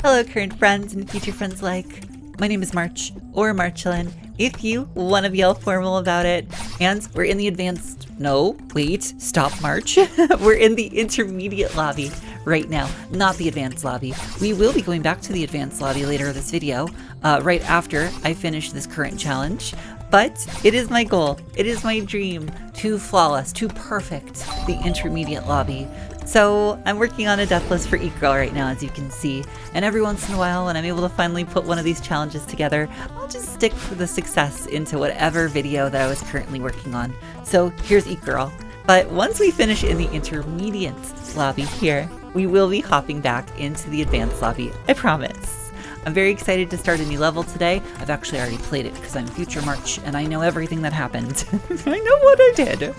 Hello current friends and future friends alike. My name is March, or Marchalan, if you want to be all formal about it. And we're in the advanced... No, wait, stop March. We're in the intermediate lobby right now, not the advanced lobby. We will be going back to the advanced lobby later in this video, right after I finish this current challenge. But it is my goal, it is my dream to flawless, to perfect the intermediate lobby. So I'm working on a deathless for GIRL right now, as you can see. And every once in a while, when I'm able to finally put one of these challenges together, I'll just stick the success into whatever video that I was currently working on. So here's GIRL. But once we finish in the intermediate lobby here, we will be hopping back into the advanced lobby, I promise. I'm very excited to start a new level today. I've actually already played it because I'm future March and I know everything that happened. I know what I did.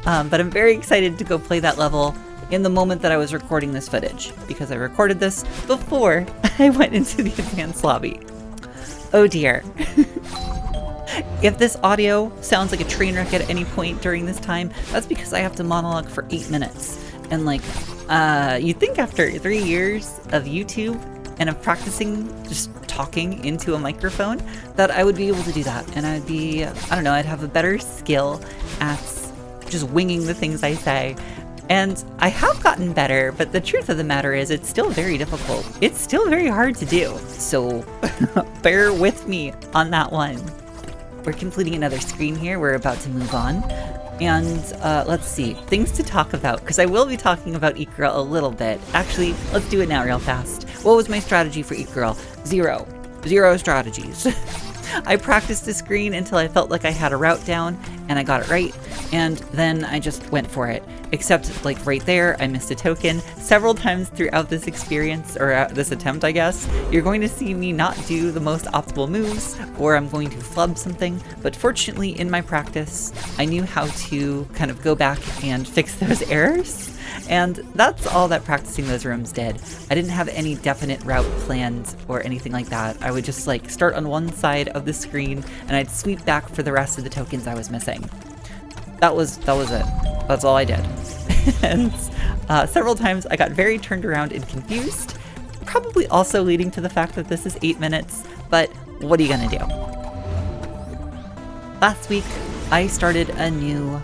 But I'm very excited to go play that level in the moment that I was recording this footage, because I recorded this before I went into the advanced lobby. Oh dear. If this audio sounds like a train wreck at any point during this time, that's because I have to monologue for 8 minutes. And like, you'd think after 3 years of YouTube and of practicing just talking into a microphone that I would be able to do that. And I'd be, I don't know, I'd have a better skill at just winging the things I say. And I have gotten better, but the truth of the matter is it's still very difficult. It's still very hard to do. So bear with me on that one. We're completing another screen here. We're about to move on. And let's see, things to talk about, because I will be talking about GIRL a little bit. Actually, let's do it now real fast. What was my strategy for GIRL? Zero strategies. I practiced the screen until I felt like I had a route down and I got it right, and then I just went for it. Except like right there, I missed a token several times throughout this experience, or this attempt, I guess. You're going to see me not do the most optimal moves, or I'm going to flub something, but fortunately in my practice, I knew how to kind of go back and fix those errors. And that's all that practicing those rooms did. I didn't have any definite route planned or anything like that. I would just like start on one side of the screen and I'd sweep back for the rest of the tokens I was missing. That was it. That's all I did. And several times I got very turned around and confused, probably also leading to the fact that this is 8 minutes, but what are you gonna do? Last week, I started a new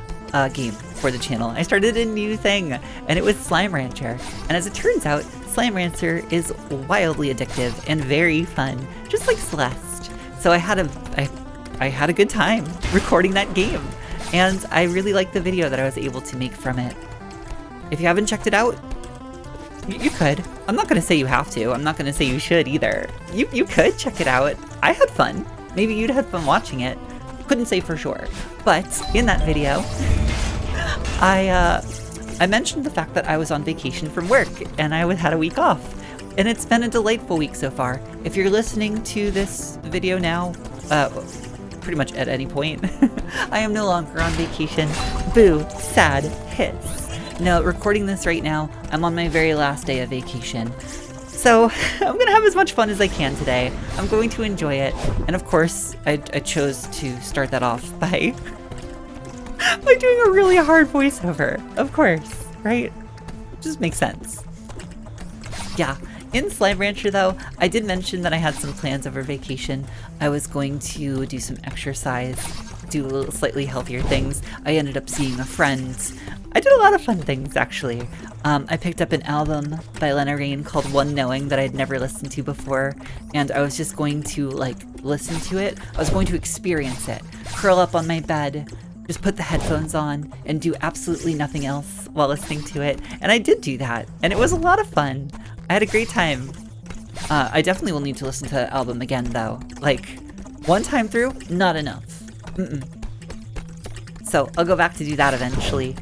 game for the channel. I started a new thing, and it was Slime Rancher. And as it turns out, Slime Rancher is wildly addictive and very fun, just like Celeste. So I had a good time recording that game, and I really liked the video that I was able to make from it. If you haven't checked it out, you could. I'm not going to say you have to. I'm not going to say you should either. You could check it out. I had fun. Maybe you'd had fun watching it. Couldn't say for sure. But in that video, I mentioned the fact that I was on vacation from work and I had a week off. And it's been a delightful week so far. If you're listening to this video now, pretty much at any point, I am no longer on vacation. Boo, sad, hiss. No, recording this right now, I'm on my very last day of vacation. So I'm gonna have as much fun as I can today. I'm going to enjoy it. And of course, I chose to start that off by doing a really hard voiceover. Of course, right? Just makes sense. Yeah, in Slime Rancher though, I did mention that I had some plans over vacation. I was going to do some exercise, do a little slightly healthier things. I ended up seeing a friend. I did a lot of fun things, actually. I picked up an album by Lena Raine called One Knowing that I'd never listened to before, and I was just going to, like, listen to it. I was going to experience it, curl up on my bed, just put the headphones on, and do absolutely nothing else while listening to it. And I did do that, and it was a lot of fun. I had a great time. I definitely will need to listen to the album again, though. Like, one time through, not enough. So I'll go back to do that eventually.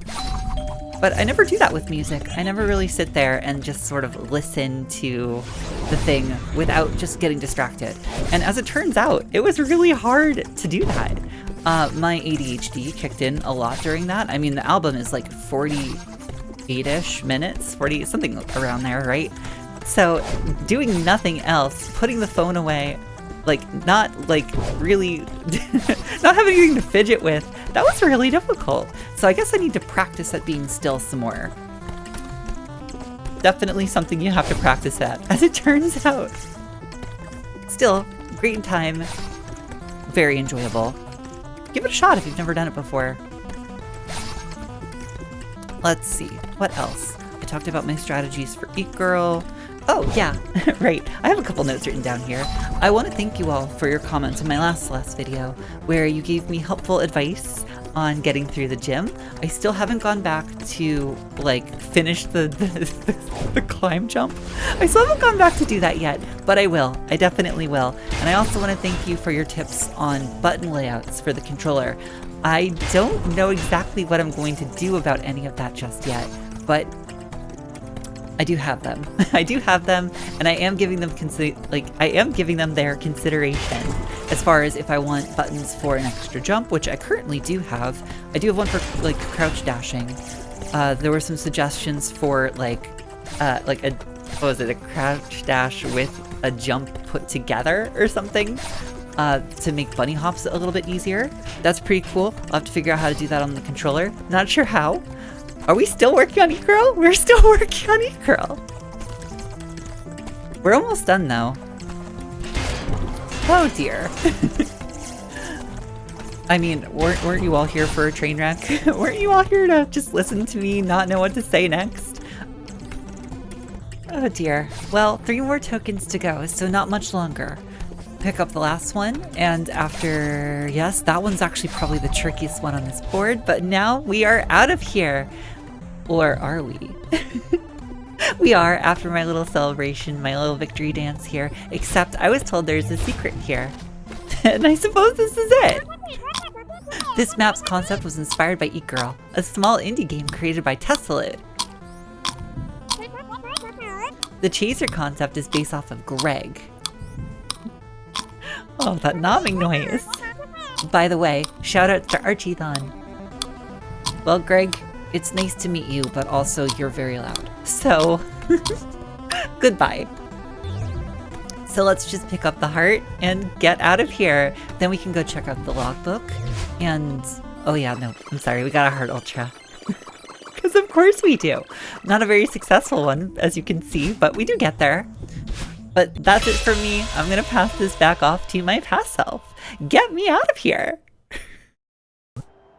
But I never do that with music. I never really sit there and just sort of listen to the thing without just getting distracted. And as it turns out, it was really hard to do that. My ADHD kicked in a lot during that. I mean, the album is like 48-ish minutes, 40, something around there, right? So doing nothing else, putting the phone away, like not like really, not having anything to fidget with, that was really difficult. So I guess I need to practice at being still some more. definitely something you have to practice at, as it turns out. Still, great time. Very enjoyable. Give it a shot if you've never done it before. Let's see, what else? I talked about my strategies for Eat Girl. Oh, yeah, right. I have a couple notes written down here. I want to thank you all for your comments on my last Celeste video, where you gave me helpful advice on getting through the gym. I still haven't gone back to, like, finish the climb jump. I still haven't gone back to do that yet, but I will. I definitely will. And I also want to thank you for your tips on button layouts for the controller. I don't know exactly what I'm going to do about any of that just yet, but I do have them. I do have them, and I am giving them their consideration as far as if I want buttons for an extra jump, which I currently do have. I do have one for like crouch dashing. There were some suggestions for like a crouch dash with a jump put together or something to make bunny hops a little bit easier. That's pretty cool. I'll have to figure out how to do that on the controller. Not sure how. Are we still working on Eat Girl? We're still working on Eat Girl. We're almost done though. Oh dear. I mean, weren't you all here for a train wreck? Weren't you all here to just listen to me not know what to say next? Oh dear. Well, 3 more tokens to go, so not much longer. Pick up the last one, and after, yes, that one's actually probably the trickiest one on this board, but now we are out of here. Or are we? We are, after my little celebration, my little victory dance here, except I was told there's a secret here. And I suppose this is it. This map's concept was inspired by Eat Girl, a small indie game created by Tessalute. The chaser concept is based off of Greg. Oh, that nomming noise. By the way, shout out to Marchdeline. Well, Greg, it's nice to meet you, but also you're very loud. So, goodbye. So let's just pick up the heart and get out of here. Then we can go check out the logbook. And, oh yeah, no, I'm sorry, we got a heart ultra. Because of course we do. Not a very successful one, as you can see, but we do get there. But that's it for me. I'm gonna pass this back off to my past self. Get me out of here!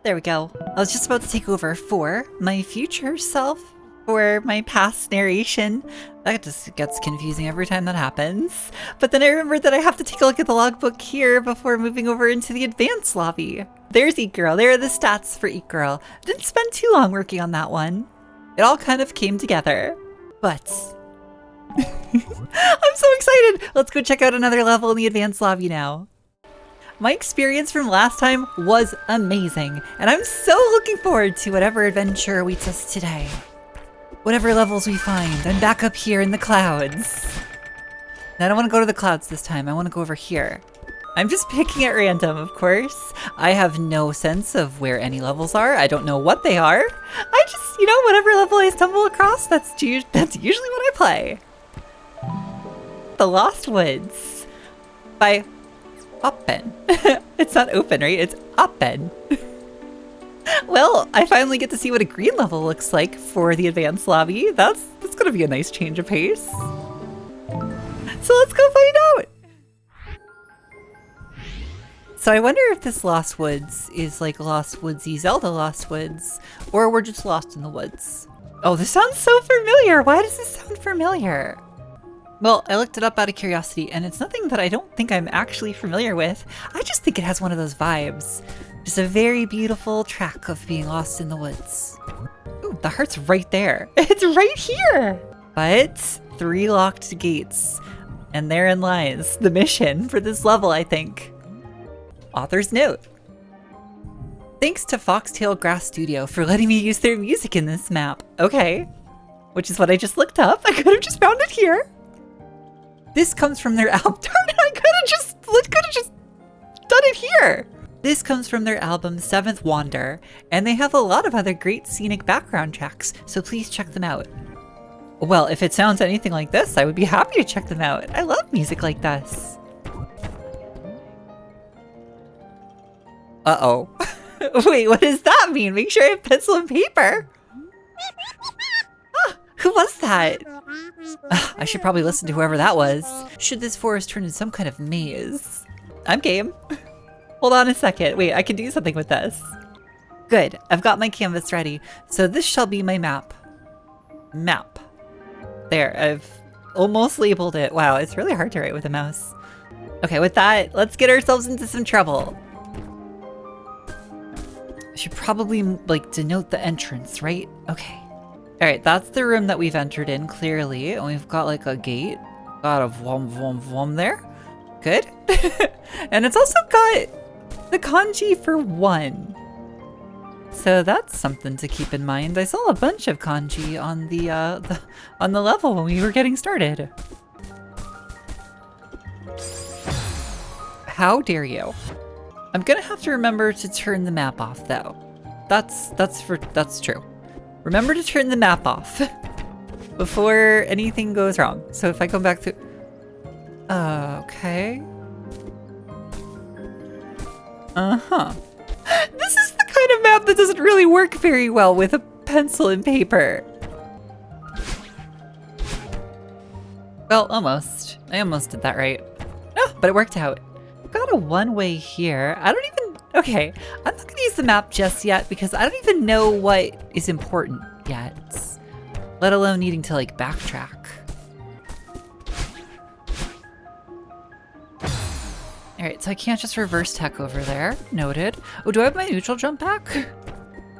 There we go. I was just about to take over for my future self, for my past narration. That just gets confusing every time that happens. But then I remembered that I have to take a look at the logbook here before moving over into the advanced lobby. There's Eat Girl. There are the stats for Eat Girl. Didn't spend too long working on that one. It all kind of came together. But I'm so excited! Let's go check out another level in the advanced lobby now. My experience from last time was amazing, and I'm so looking forward to whatever adventure awaits us today. Whatever levels we find, I'm back up here in the clouds. And I don't want to go to the clouds this time, I want to go over here. I'm just picking at random, of course. I have no sense of where any levels are. I don't know what they are. I just, you know, whatever level I stumble across, that's usually what I play. The Lost Woods by Open. It's not open, right? It's Open. Well, I finally get to see what a green level looks like for the advanced lobby. That's gonna be a nice change of pace. So let's go find out. So I wonder if this Lost Woods is like Lost Woodsy Zelda Lost Woods, or we're just lost in the woods. Oh, this sounds so familiar. Why does this sound familiar? Well, I looked it up out of curiosity, and it's nothing that I don't think I'm actually familiar with. I just think it has one of those vibes. Just a very beautiful track of being lost in the woods. Ooh, the heart's right there. It's right here! But 3 locked gates. And therein lies the mission for this level, I think. Author's note. Thanks to Foxtail Grass Studio for letting me use their music in this map. Okay. Which is what I just looked up. I could have just found it here. This comes from their album. Darn it, I could have just done it here. This comes from their album 7th Wander, and they have a lot of other great scenic background tracks, so please check them out. Well, if it sounds anything like this, I would be happy to check them out. I love music like this. Uh-oh. Wait, what does that mean? Make sure I have pencil and paper. Ah, who was that? I should probably listen to whoever that was. Should this forest turn into some kind of maze? I'm game. Hold on a second. Wait, I can do something with this. Good, I've got my canvas ready. So this shall be my map. Map. There, I've almost labeled it. Wow, it's really hard to write with a mouse. Okay, with that, let's get ourselves into some trouble. I should probably like denote the entrance, right? Okay. All right, that's the room that we've entered in clearly. And we've got like a gate. Got a vom vom vom there. Good. And it's also got the kanji for 1. So that's something to keep in mind. I saw a bunch of kanji on the level when we were getting started. How dare you? I'm gonna have to remember to turn the map off though. That's true. Remember to turn the map off before anything goes wrong. So if I go back to, okay. This is the kind of map that doesn't really work very well with a pencil and paper. Well, almost. I almost did that right. Oh, but it worked out. Got a one-way here. I don't even, okay, I'm not gonna use the map just yet because I don't even know what is important yet, let alone needing to like backtrack. All right, so I can't just reverse tech over there. Noted. Oh, do I have my neutral jump back?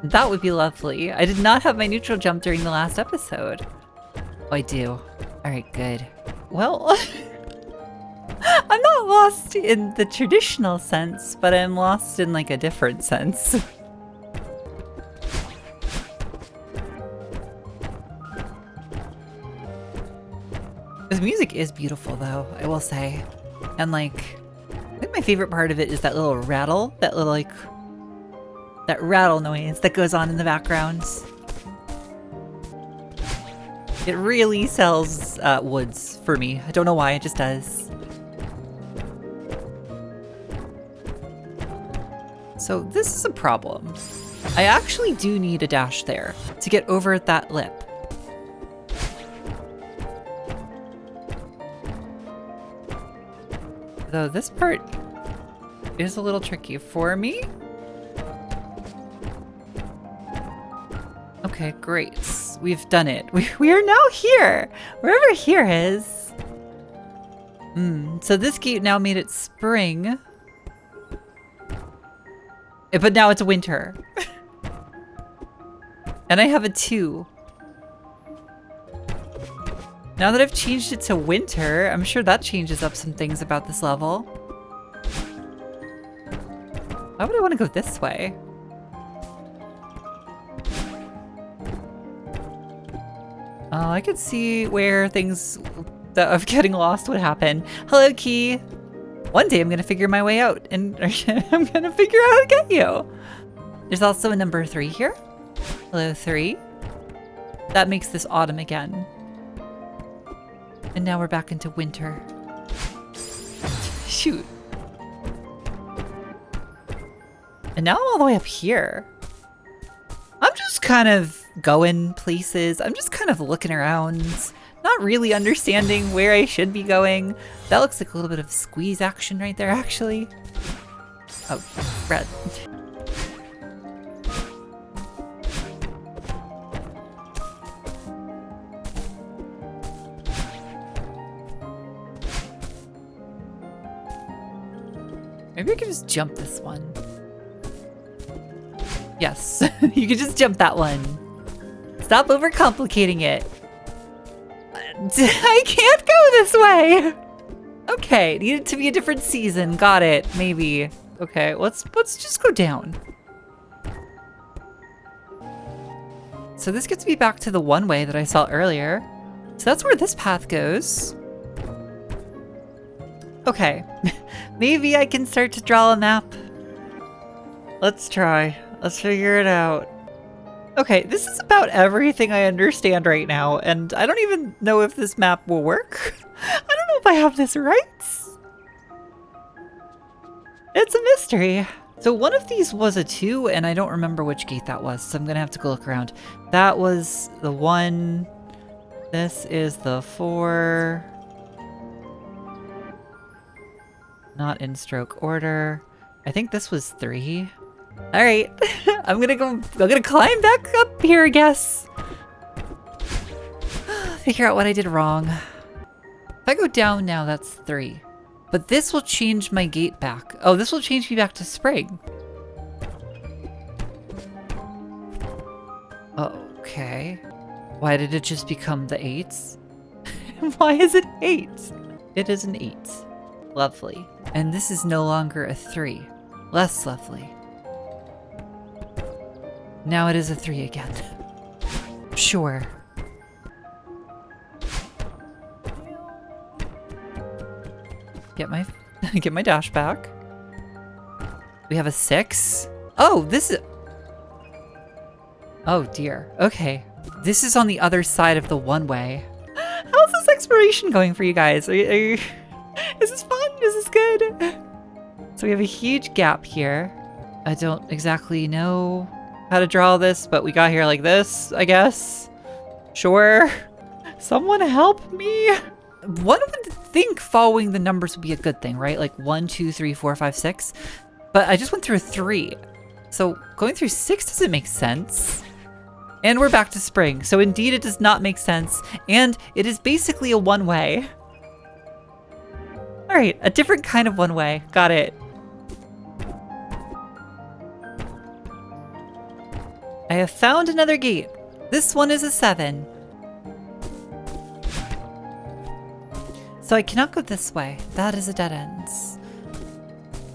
That would be lovely. I did not have my neutral jump during the last episode. Oh, I do. All right, good. Well, I'm not lost in the traditional sense, but I'm lost in like a different sense. The music is beautiful though, I will say. And like, I think my favorite part of it is that little rattle, that little like, that rattle noise that goes on in the background. It really sells woods for me. I don't know why, it just does. So this is a problem. I actually do need a dash there to get over that lip. Though this part is a little tricky for me. Okay, great. We've done it. We are now here. Wherever here is. So this gate now made it spring. But now it's winter. And I have a 2. Now that I've changed it to winter, I'm sure that changes up some things about this level. Why would I want to go this way? Oh, I could see where things of getting lost would happen. Hello, Key. One day I'm gonna figure my way out and I'm gonna figure out how to get you. There's also a number 3 here. Hello, 3. That makes this autumn again. And now we're back into winter. Shoot. And now I'm all the way up here. I'm just kind of going places. I'm just kind of looking around. Not really understanding where I should be going. That looks like a little bit of squeeze action right there, actually. Oh, red. Maybe I can just jump this one. Yes, you can just jump that one. Stop overcomplicating it. I can't go this way. Okay, need it to be a different season. Got it, maybe. Okay, let's just go down. So this gets me back to the one way that I saw earlier. So that's where this path goes. Okay, maybe I can start to draw a map. Let's try. Let's figure it out. Okay, this is about everything I understand right now, and I don't even know if this map will work. I don't know if I have this right. It's a mystery. So one of these was a 2, and I don't remember which gate that was, so I'm gonna have to go look around. That was the one This is the 4. Not in stroke order. I think this was 3. All right, I'm gonna climb back up here, I guess. Figure out what I did wrong. If I go down now, that's 3. But this will change my gate back. Oh, this will change me back to spring. Okay. Why did it just become the 8s? Why is it 8? It is an 8. Lovely. And this is no longer a 3. Less lovely. Now it is a 3 again. Sure. Get my dash back. We have a 6. Oh, this is... Oh dear. Okay. This is on the other side of the one-way. How's this exploration going for you guys? Is this fun? Is this good? So we have a huge gap here. I don't exactly know how to draw this, but we got here like this, I guess. Sure. Someone help me. One would think following the numbers would be a good thing, right? Like 1, 2, 3, 4, 5, 6. But I just went through a 3. So going through 6 doesn't make sense. And we're back to spring. So indeed it does not make sense. And it is basically a one-way. All right, a different kind of one-way. Got it. I have found another gate. This one is a 7. So I cannot go this way. That is a dead end.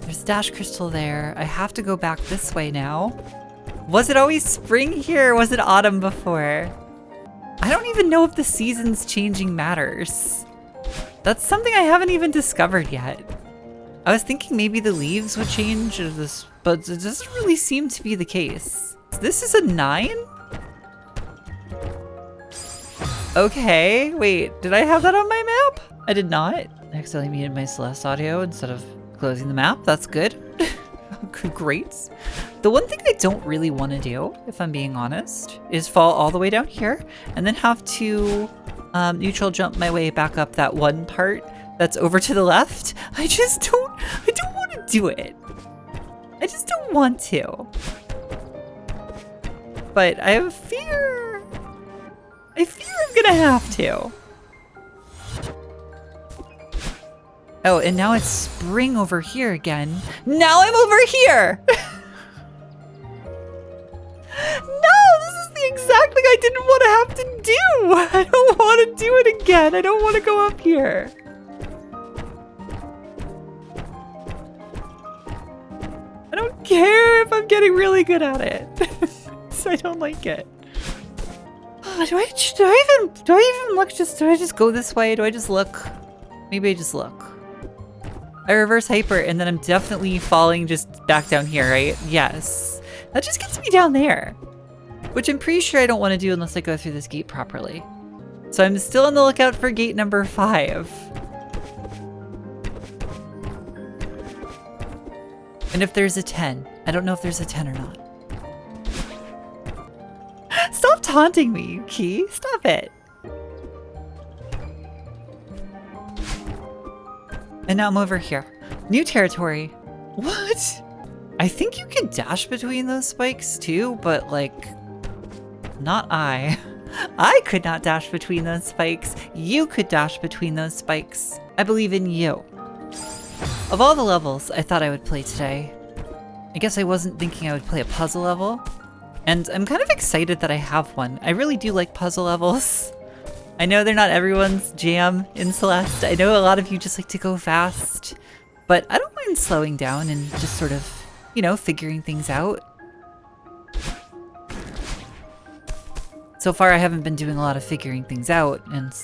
There's dash crystal there. I have to go back this way now. Was it always spring here or was it autumn before? I don't even know if the seasons changing matters. That's something I haven't even discovered yet. I was thinking maybe the leaves would change or this, but it doesn't really seem to be the case. This is a 9? Okay, wait, did I have that on my map? I did not. I accidentally muted my Celeste audio instead of closing the map. That's good. Great. The one thing I don't really want to do, if I'm being honest, is fall all the way down here and then have to neutral jump my way back up that one part that's over to the left. I don't want to do it. I just don't want to. But I have a fear. I fear I'm gonna have to. Oh, and now it's spring over here again. Now I'm over here! No, this is the exact thing I didn't want to have to do! I don't want to do it again. I don't want to go up here. I don't care if I'm getting really good at it. So I don't like it. Do I even look? Do I just go this way? Do I just look? Maybe I just look. I reverse hyper and then I'm definitely falling just back down here, right? Yes. That just gets me down there. Which I'm pretty sure I don't want to do unless I go through this gate properly. So I'm still on the lookout for gate number 5. And if there's a 10. I don't know if there's a 10 or not. Stop taunting me, Key. Stop it. And now I'm over here. New territory. What? I think you can dash between those spikes too, but like, not I. I could not dash between those spikes. You could dash between those spikes. I believe in you. Of all the levels I thought I would play today, I guess I wasn't thinking I would play a puzzle level. And I'm kind of excited that I have one. I really do like puzzle levels. I know they're not everyone's jam in Celeste. I know a lot of you just like to go fast, but I don't mind slowing down and just sort of, you know, figuring things out. So far, I haven't been doing a lot of figuring things out and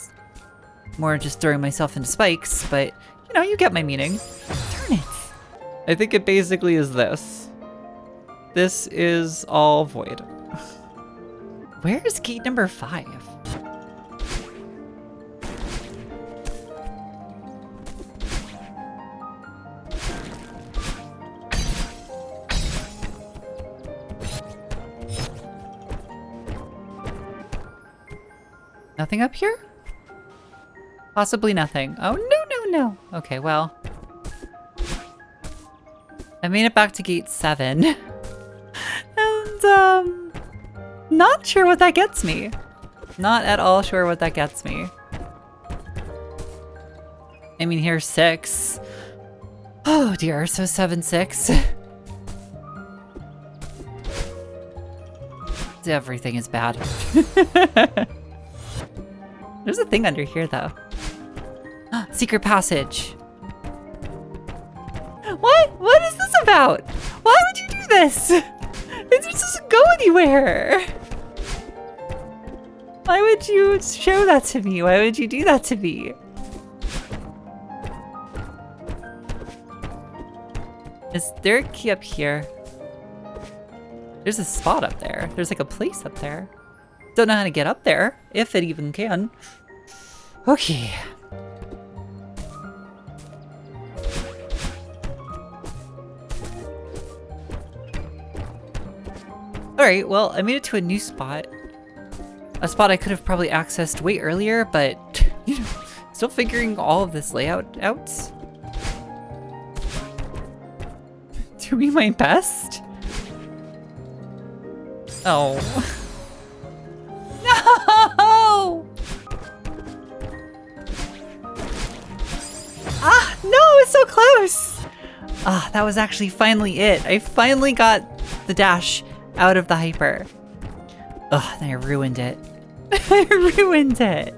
more just throwing myself into spikes, but you know, you get my meaning. Darn it. I think it basically is this. This is all void. Where is gate number 5? Nothing up here? Possibly nothing. Oh, no. Okay, well. I made it back to gate 7. And, not sure what that gets me. Not at all sure what that gets me. I mean, here's 6. Oh dear, so 7, 6. Everything is bad. There's a thing under here, though. Secret passage. What? What is this about? Why would you do this? It just doesn't go anywhere. Why would you show that to me? Why would you do that to me? Is there a key up here? There's a spot up there. There's like a place up there. Don't know how to get up there, if it even can. Okay. Alright, well, I made it to a new spot. A spot I could have probably accessed way earlier, but, you know, still figuring all of this layout out. Doing my best? Oh. No! Ah, no, it's so close! Ah, that was actually finally it. I finally got the dash out of the hyper. Ugh, then I ruined it. I ruined it.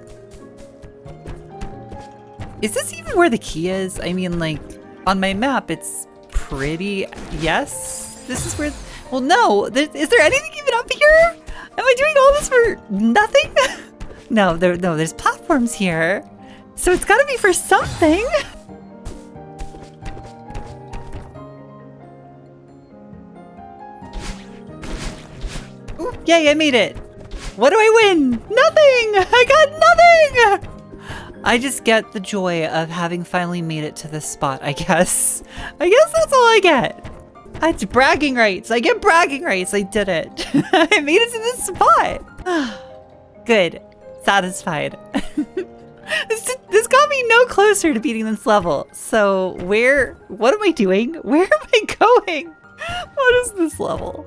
Is this even where the key is? I mean, like, on my map, it's pretty... Yes? This is where... Well, no. Is there anything even up here? Am I doing all this for nothing? No, there's platforms here. So it's gotta be for something. Ooh, yay, I made it. What do I win? Nothing! I got nothing! I just get the joy of having finally made it to this spot, I guess. I guess that's all I get. It's bragging rights. I get bragging rights. I did it. I made it to this spot. Good. Satisfied. This got me no closer to beating this level. So what am I doing? Where am I going? What is this level?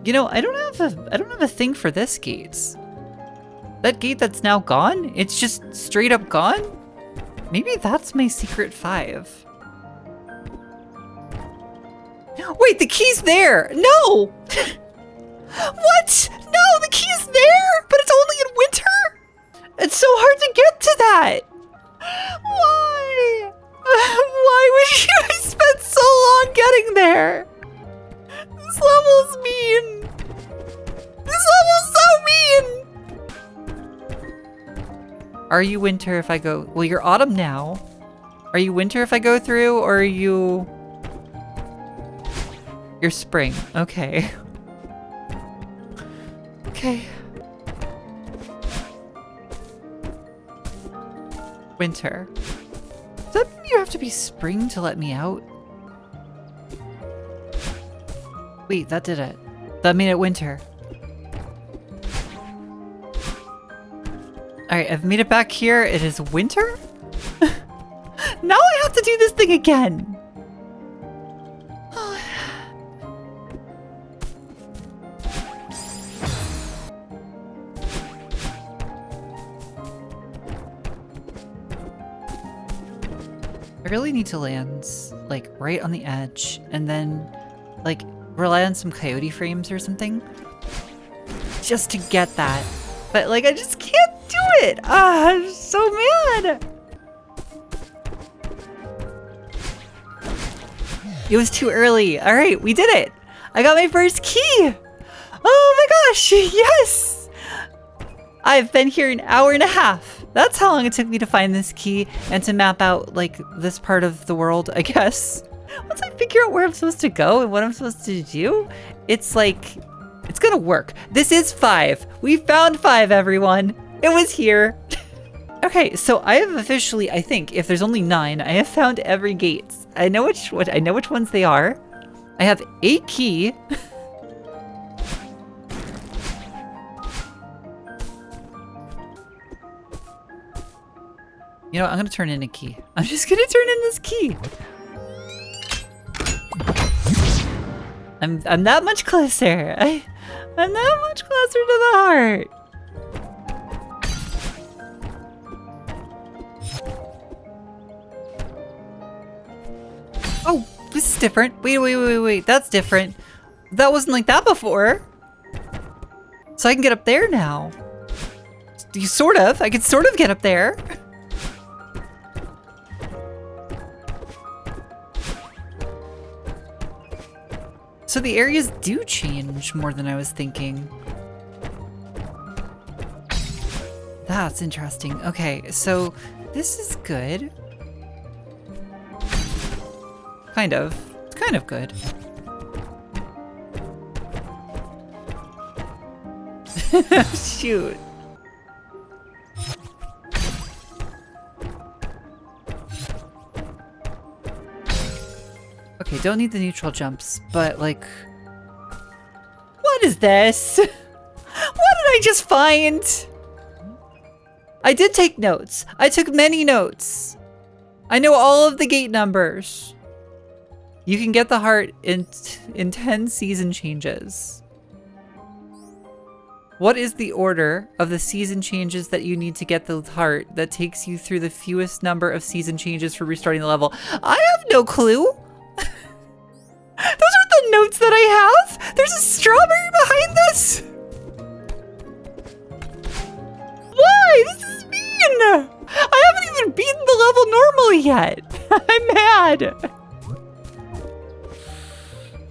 You know, I don't have a thing for this gate. That gate that's now gone? It's just straight up gone? Maybe that's my secret 5. Wait, the key's there! No! What? No, the key's there! But it's only in winter? It's so hard to get to that! Why? Why would you spend so long getting there? This level's mean! This level's so mean! Are you winter if I go... Well, you're autumn now. Are you winter if I go through, or are you... You're spring. Okay. Okay. Winter. Does that mean you have to be spring to let me out? Wait, that did it. That made it winter. Alright, I've made it back here. It is winter? Now I have to do this thing again. I really need to land, like, right on the edge, and then, like, rely on some coyote frames or something. Just to get that. But, like, I just can't do it! Ah, I'm so mad! It was too early. Alright, we did it! I got my first key! Oh my gosh, yes! I've been here an hour and a half. That's how long it took me to find this key and to map out, like, this part of the world, I guess. Once I figure out where I'm supposed to go and what I'm supposed to do, it's like, it's gonna work. This is 5. We found 5, everyone. It was here. Okay, so I have officially, I think, if there's only 9, I have found every gate. I know which ones they are. I have a key. You know what? I'm gonna turn in a key. I'm just gonna turn in this key. I'm that much closer. I'm that much closer to the heart. Oh, this is different. Wait. That's different. That wasn't like that before. So I can get up there now. Sort of. I can sort of get up there. So the areas do change more than I was thinking. That's interesting. Okay, so this is good. Kind of. It's kind of good. Shoot. Okay, don't need the neutral jumps, but like... What is this? What did I just find? I did take notes. I took many notes. I know all of the gate numbers. You can get the heart in 10 season changes. What is the order of the season changes that you need to get the heart that takes you through the fewest number of season changes for restarting the level? I have no clue. Those aren't the notes that I have. There's a strawberry behind this. Why? This is mean. I haven't even beaten the level normally yet. I'm mad.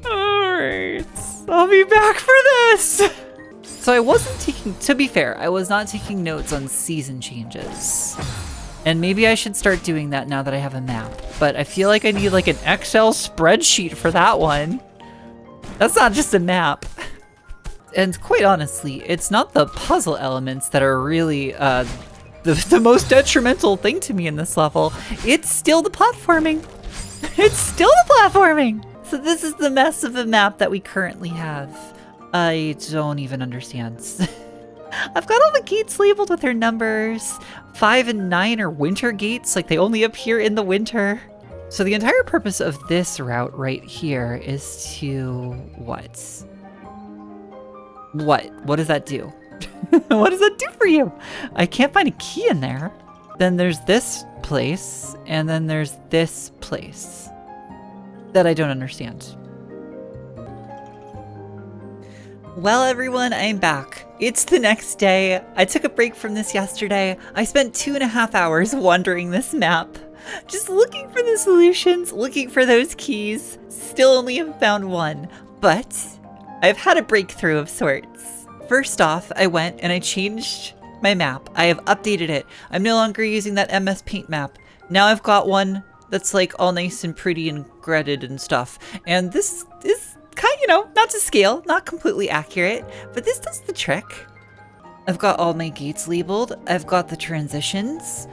Alright, I'll be back for this. So I wasn't taking, to be fair, I was not taking notes on season changes. And maybe I should start doing that now that I have a map. But I feel like I need like an Excel spreadsheet for that one. That's not just a map. And quite honestly, it's not the puzzle elements that are really the most detrimental thing to me in this level. It's still the platforming. It's still the platforming. So this is the mess of a map that we currently have. I don't even understand. I've got all the gates labeled with their numbers. 5 and 9 are winter gates, like they only appear in the winter. So the entire purpose of this route right here is to what? What does that do? What does that do for you? I can't find a key in there. Then there's this place, and then there's this place that I don't understand. Well, everyone, I'm back. It's the next day. I took a break from this yesterday. I spent 2.5 hours wandering this map, just looking for the solutions, looking for those keys. Still only have found one, but I've had a breakthrough of sorts. First off, I went and I changed my map. I have updated it. I'm no longer using that MS Paint map. Now I've got one that's like all nice and pretty and gridded and stuff. And this is kind of, you know, not to scale, not completely accurate, but this does the trick. I've got all my gates labeled. I've got the transitions.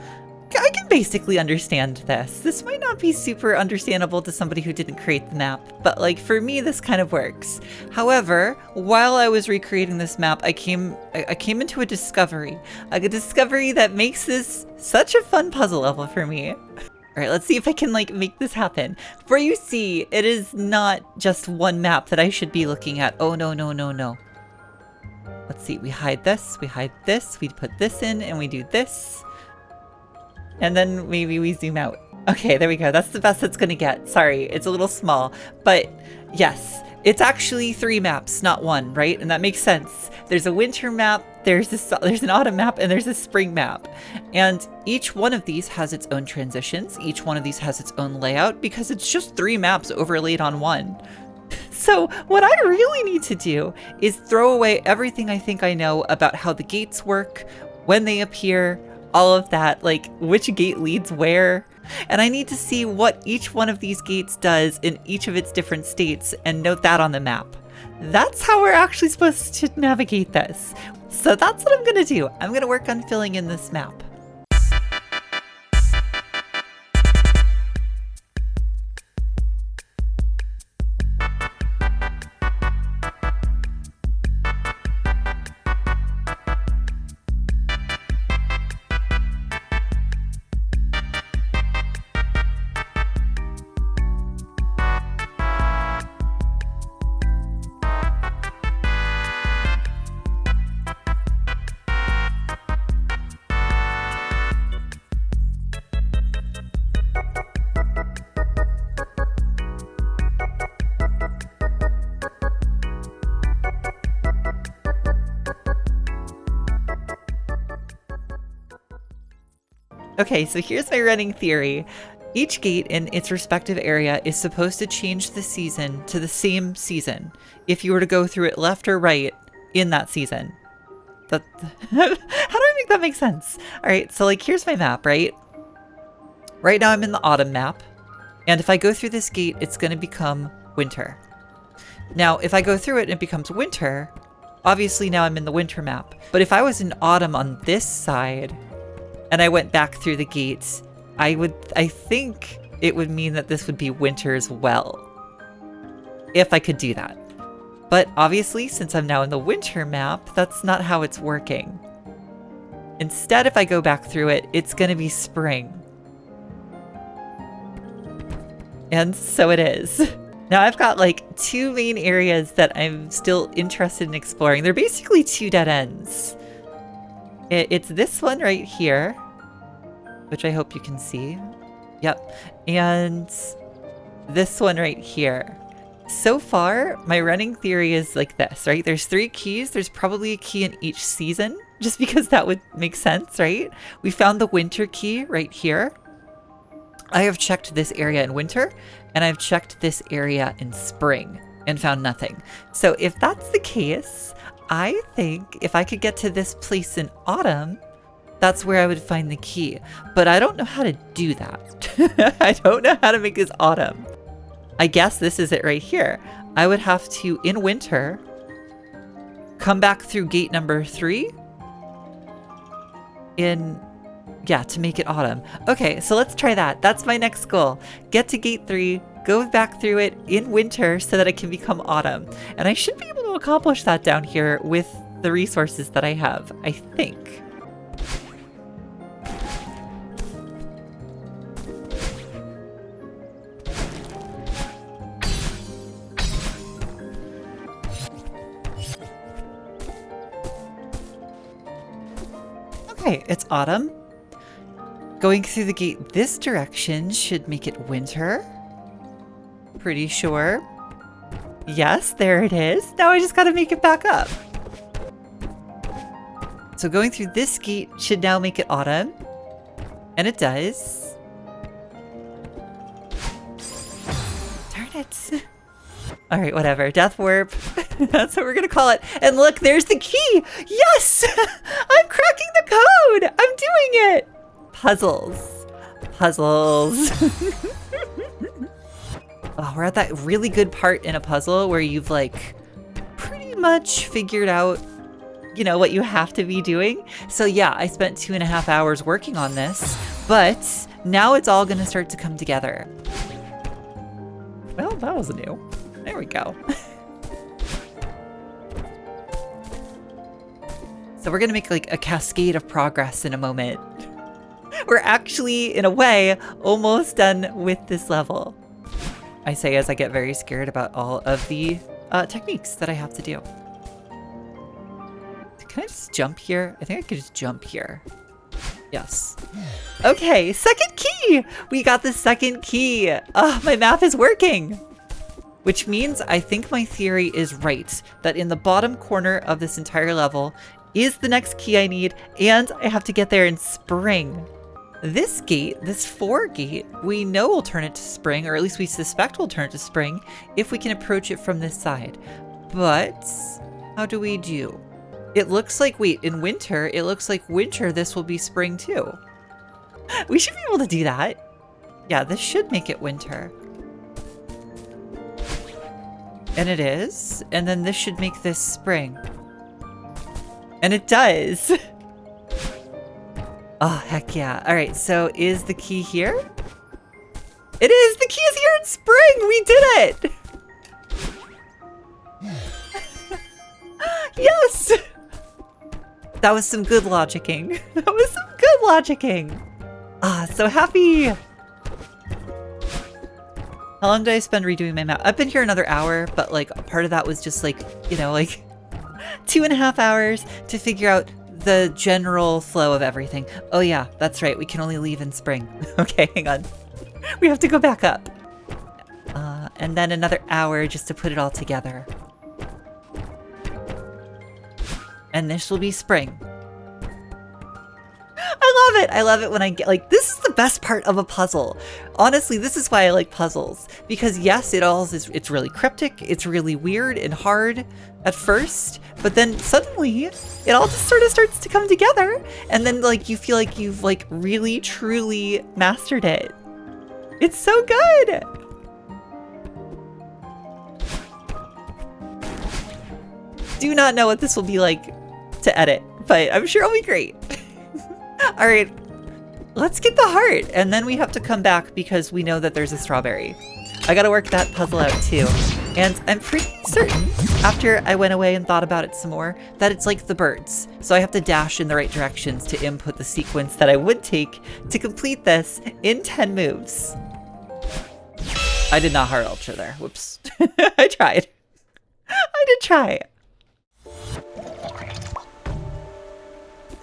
I can basically understand this. This might not be super understandable to somebody who didn't create the map, but like for me, this kind of works. However, while I was recreating this map, I came into a discovery that makes this such a fun puzzle level for me. All right, let's see if I can like make this happen. For you see, it is not just one map that I should be looking at. Oh, no. Let's see, we hide this, we put this in, and we do this. And then maybe we zoom out. Okay, there we go. That's the best it's gonna get. Sorry, it's a little small, but yes, it's actually 3 maps, not 1, right? And that makes sense. There's a winter map, there's an autumn map, and there's a spring map. And each one of these has its own transitions. Each one of these has its own layout because it's just 3 maps overlaid on one. So what I really need to do is throw away everything I think I know about how the gates work, when they appear, all of that, like which gate leads where. And I need to see what each one of these gates does in each of its different states and note that on the map. That's how we're actually supposed to navigate this. So that's what I'm gonna do. I'm gonna work on filling in this map. Okay, so here's my running theory. Each gate in its respective area is supposed to change the season to the same season if you were to go through it left or right in that season. That how do I make that make sense? All right, so like here's my map, right? Right now I'm in the autumn map. And if I go through this gate, it's going to become winter. Now, if I go through it and it becomes winter, obviously now I'm in the winter map. But if I was in autumn on this side and I went back through the gates, I think it would mean that this would be winter as well. If I could do that. But obviously, since I'm now in the winter map, that's not how it's working. Instead, if I go back through it, it's going to be spring. And so it is. Now I've got like 2 main areas that I'm still interested in exploring. They're basically 2 dead ends. It's this one right here, which I hope you can see. Yep. And this one right here. So far, my running theory is like this, right? There's 3 keys. There's probably a key in each season, just because that would make sense, right? We found the winter key right here. I have checked this area in winter, and I've checked this area in spring and found nothing. So if that's the case, I think if I could get to this place in autumn, that's where I would find the key. But I don't know how to do that. I don't know how to make this autumn. I guess this is it right here. I would have to, in winter, come back through gate number 3 to make it autumn. Okay, so let's try that. That's my next goal. Get to gate 3, go back through it in winter so that it can become autumn. And I should be able to accomplish that down here with the resources that I have, I think. Okay, it's autumn. Going through the gate this direction should make it winter. Pretty sure. Yes, there it is. Now I just gotta make it back up. So going through this gate should now make it autumn. And it does. Darn it. Alright, whatever. Death warp. That's what we're gonna call it. And look, there's the key! Yes! I'm cracking the code! I'm doing it! Puzzles. Puzzles. Oh, we're at that really good part in a puzzle where you've like pretty much figured out, you know, what you have to be doing. So yeah, I spent 2.5 hours working on this, but now it's all gonna start to come together. Well, that was new. There we go. So we're gonna make like a cascade of progress in a moment. We're actually, in a way, almost done with this level. I say as I get very scared about all of the techniques that I have to do. Can I just jump here? I think I could just jump here. Yes. Okay, second key! We got the second key! My math is working! Which means I think my theory is right, that in the bottom corner of this entire level is the next key I need, and I have to get there in spring. This gate, this 4 gate, we know will turn it to spring, or at least we suspect will turn it to spring, if we can approach it from this side. But how do we do? It looks like, wait, in winter, it looks like winter this will be spring too. We should be able to do that. Yeah, this should make it winter. And it is. And then this should make this spring. And it does. Oh, heck yeah. All right, so is the key here? It is! The key is here in spring! We did it! Yes! That was some good logicking. That was some good logicking. Ah, so happy. How long did I spend redoing my map? I've been here another hour, but like part of that was just like, you know, like 2.5 hours to figure out the general flow of everything. Oh yeah, that's right. We can only leave in spring. Okay, hang on. We have to go back up. And then another hour just to put it all together. And this will be spring. I love it. I love it when I get like, this is the best part of a puzzle. Honestly, this is why I like puzzles, because yes, it's really cryptic. It's really weird and hard at first, but then suddenly it all just sort of starts to come together. And then like, you feel like you've like really, truly mastered it. It's so good. Do not know what this will be like to edit, but I'm sure it'll be great. All right, let's get the heart. And then we have to come back because we know that there's a strawberry. I gotta work that puzzle out too. And I'm pretty certain, after I went away and thought about it some more, that it's like the birds. So I have to dash in the right directions to input the sequence that I would take to complete this in 10 moves. I did not heart ultra there. Whoops. I tried. I did try.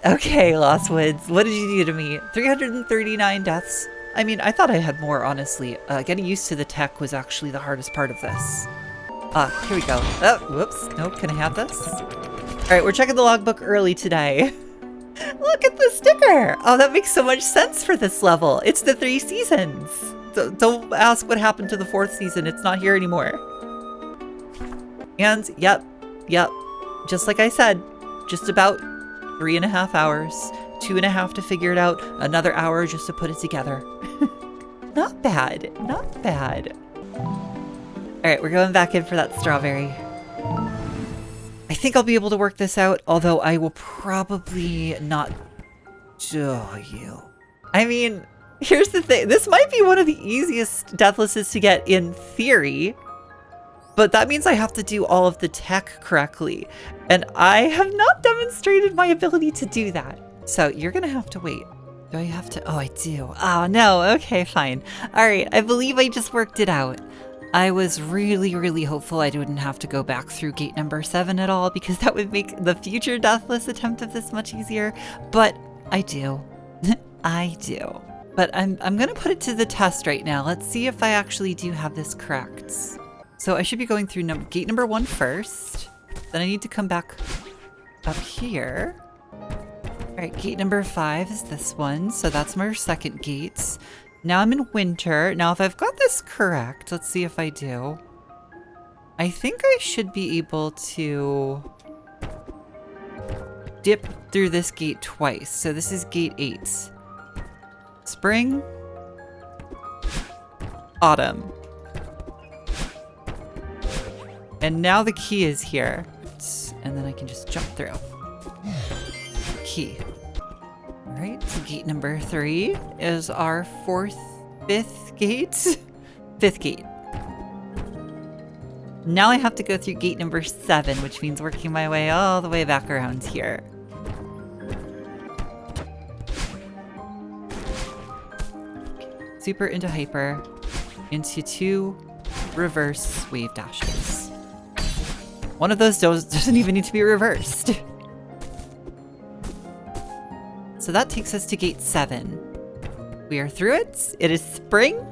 Okay, Lost Woods, what did you do to me? 339 deaths. I mean, I thought I had more, honestly. Getting used to the tech was actually the hardest part of this. Here we go. Oh, whoops. Nope, can I have this? All right, we're checking the logbook early today. Look at the sticker. Oh, that makes so much sense for this level. It's the 3 seasons. Don't ask what happened to the 4th season. It's not here anymore. And yep, just like I said, just about 3.5 hours, 2.5 to figure it out, another hour just to put it together. Not bad, not bad. All right, we're going back in for that strawberry. I think I'll be able to work this out, although I will probably not do you. I mean, here's the thing. This might be one of the easiest Deathlesses to get in theory, but that means I have to do all of the tech correctly. And I have not demonstrated my ability to do that. So you're gonna have to wait. Do I have to? Oh, I do. Oh no, okay, fine. All right, I believe I just worked it out. I was really, really hopeful I didn't have to go back through gate number 7 at all, because that would make the future Deathless attempt of this much easier, but I do. I do. But I'm gonna put it to the test right now. Let's see if I actually do have this correct. So I should be going through gate number 1 first. Then I need to come back up here. All right, gate number 5 is this one. So that's my second gate. Now I'm in winter. Now if I've got this correct, let's see if I do. I think I should be able to dip through this gate twice. So this is gate 8. Spring, autumn. And now the key is here. And then I can just jump through. Key. All right, so gate number 3 is our 5th gate. 5th gate. Now I have to go through gate number 7, which means working my way all the way back around here. Okay. Super into hyper, into 2 reverse wave dashes. One of those doesn't even need to be reversed. So that takes us to gate 7. We are through it. It is spring.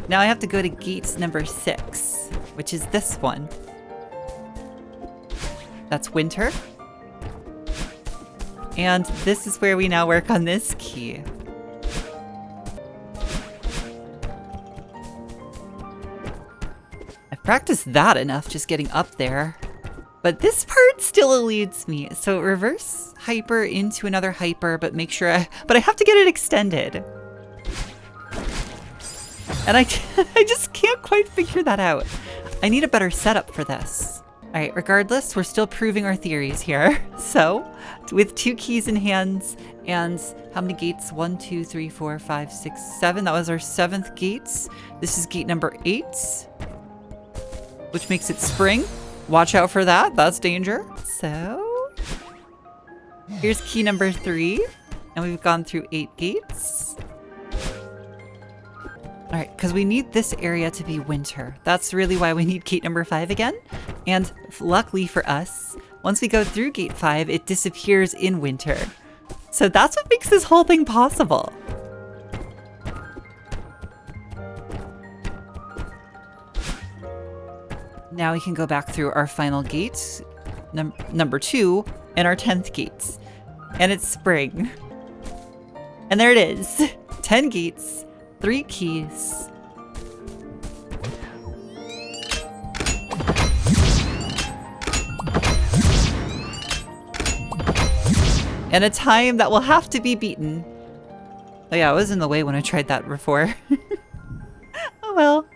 Now I have to go to gate number 6, which is this one. That's winter. And this is where we now work on this key. Practiced that enough just getting up there, but this part still eludes me. So reverse hyper into another hyper, but make sure I have to get it extended. And I just can't quite figure that out. I need a better setup for this. All right, regardless, we're still proving our theories here. So with 2 keys in hands and how many gates? 1, 2, 3, 4, 5, 6, 7. That was our 7th gate. This is gate number 8. Which makes it spring. Watch out for that. That's danger. So here's key number 3. And we've gone through 8 gates. All right, because we need this area to be winter. That's really why we need gate number 5 again. And luckily for us, once we go through gate 5, it disappears in winter. So that's what makes this whole thing possible. Now we can go back through our final gate, number 2, and our 10th gate. And it's spring. And there it is. 10 gates, 3 keys. And a time that will have to be beaten. Oh yeah, I was in the way when I tried that before. Oh well.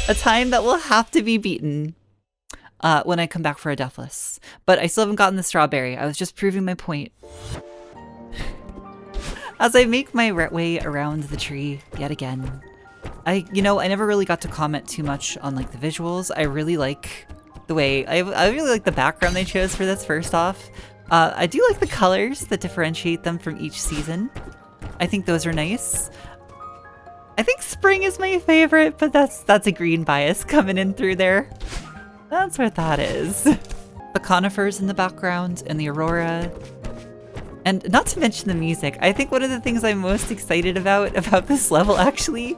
A time that will have to be beaten when I come back for a Deathless. But I still haven't gotten the strawberry. I was just proving my point. As I make my way around the tree yet again, I never really got to comment too much on like the visuals. I really like the way, I really like the background they chose for this first off. I do like the colors that differentiate them from each season. I think those are nice. I think spring is my favorite, but that's a green bias coming in through there. That's what that is. The conifers in the background and the aurora. And not to mention the music. I think one of the things I'm most excited about this level actually,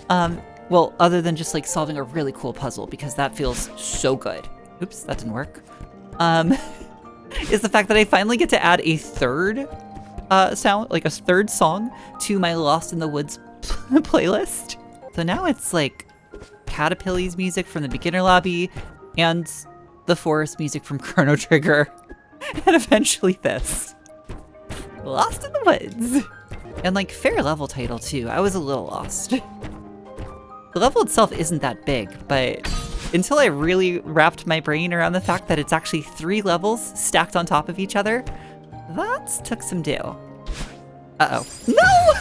well, other than just like solving a really cool puzzle, because that feels so good. Oops, that didn't work. Is the fact that I finally get to add a third sound, like a third song to my Lost in the Woods playlist. So now it's like Caterpillar's music from the beginner lobby and the forest music from Chrono Trigger. And eventually this. Lost in the Woods. And like fair level title too. I was a little lost. The level itself isn't that big, but until I really wrapped my brain around the fact that it's actually 3 levels stacked on top of each other, that took some do. Uh-oh. No!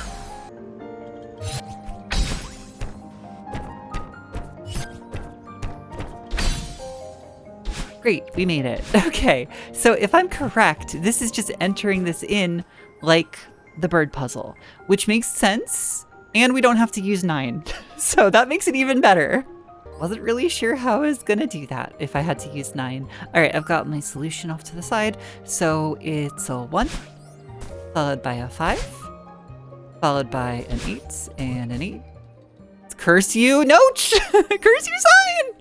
Great, we made it. Okay, so if I'm correct, this is just entering this in like the bird puzzle, which makes sense, and we don't have to use 9. So that makes it even better. Wasn't really sure how I was gonna do that if I had to use 9. All right, I've got my solution off to the side. So it's a 1, followed by a 5, followed by an 8 and an 8. Curse you, no! Curse you sign!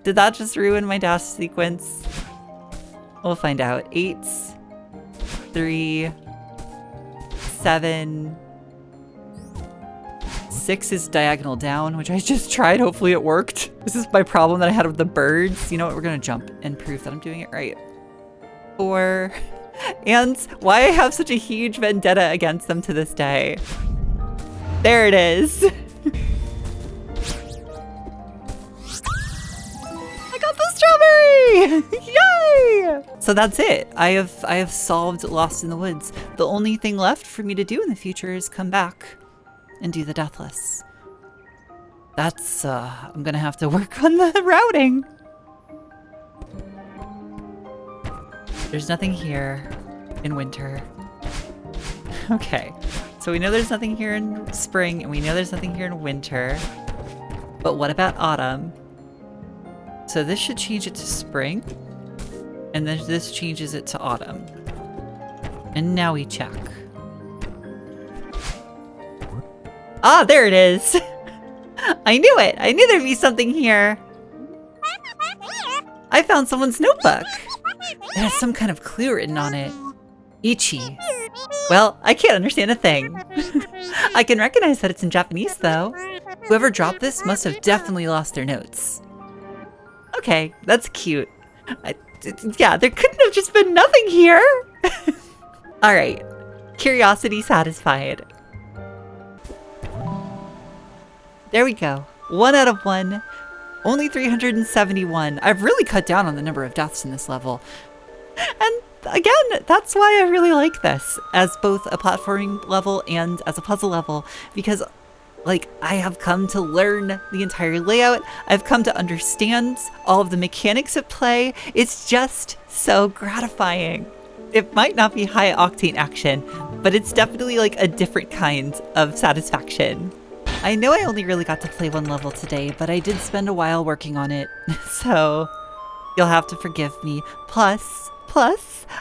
Did that just ruin my dash sequence? We'll find out. 8, 3, 7, 6 is diagonal down, which I just tried. Hopefully it worked. This is my problem that I had with the birds. You know what? We're gonna jump and prove that I'm doing it right. 4. And why I have such a huge vendetta against them to this day. There it is. I got the strawberry! Yay! So that's it. I have solved Lost in the Woods. The only thing left for me to do in the future is come back and do the Deathless. That's, I'm gonna have to work on the routing. There's nothing here in winter. Okay, so we know there's nothing here in spring, and we know there's nothing here in winter. But what about autumn? So this should change it to spring, and then this changes it to autumn. And now we check. Ah, there it is. I knew it. I knew there'd be something here. I found someone's notebook. It has some kind of clue written on it. Ichi. Well, I can't understand a thing. I can recognize that it's in Japanese, though. Whoever dropped this must have definitely lost their notes. Okay, that's cute. Yeah, there couldn't have just been nothing here. All right, curiosity satisfied. There we go. 1 out of 1. Only 371. I've really cut down on the number of deaths in this level. And again, that's why I really like this as both a platforming level and as a puzzle level, because like I have come to learn the entire layout. I've come to understand all of the mechanics at play. It's just so gratifying. It might not be high octane action, but it's definitely like a different kind of satisfaction. I know I only really got to play 1 level today, but I did spend a while working on it, so you'll have to forgive me. Plus,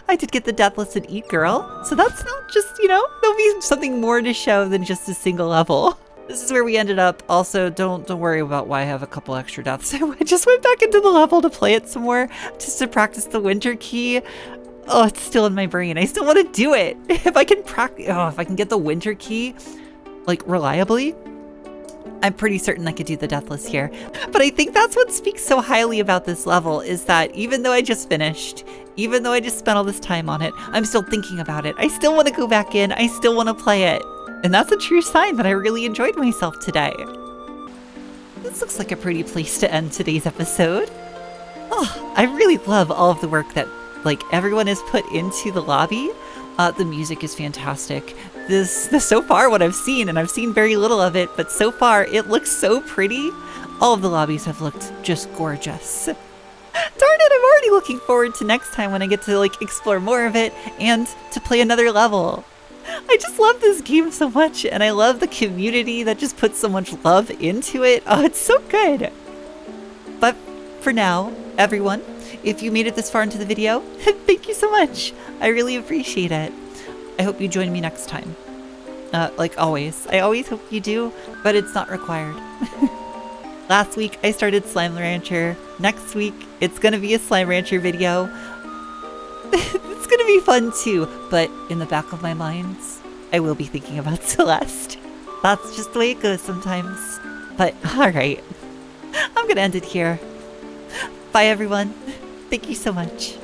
I did get the Deathless and Eat Girl, so that's not just, there'll be something more to show than just a single level. This is where we ended up. Also, don't worry about why I have a couple extra deaths. I just went back into the level to play it some more, just to practice the winter key. Oh, it's still in my brain. I still want to do it. If I can practice, if I can get the winter key, like, reliably, I'm pretty certain I could do the Deathless here. But I think that's what speaks so highly about this level, is that even though I just finished, even though I just spent all this time on it, I'm still thinking about it. I still want to go back in. I still want to play it. And that's a true sign that I really enjoyed myself today. This looks like a pretty place to end today's episode. Oh, I really love all of the work that, like, everyone has put into the lobby. The music is fantastic. This so far what I've seen, and I've seen very little of it, but so far it looks so pretty. All of the lobbies have looked just gorgeous. Darn it, I'm already looking forward to next time when I get to, like, explore more of it and to play another level. I just love this game so much, and I love the community that just puts so much love into it. Oh, it's so good. But for now, everyone, if you made it this far into the video, thank you so much. I really appreciate it. I hope you join me next time. Like always. I always hope you do, but it's not required. Last week, I started Slime Rancher. Next week, it's gonna be a Slime Rancher video. It's gonna be fun too, but in the back of my mind, I will be thinking about Celeste. That's just the way it goes sometimes. But alright, I'm gonna end it here. Bye everyone. Thank you so much.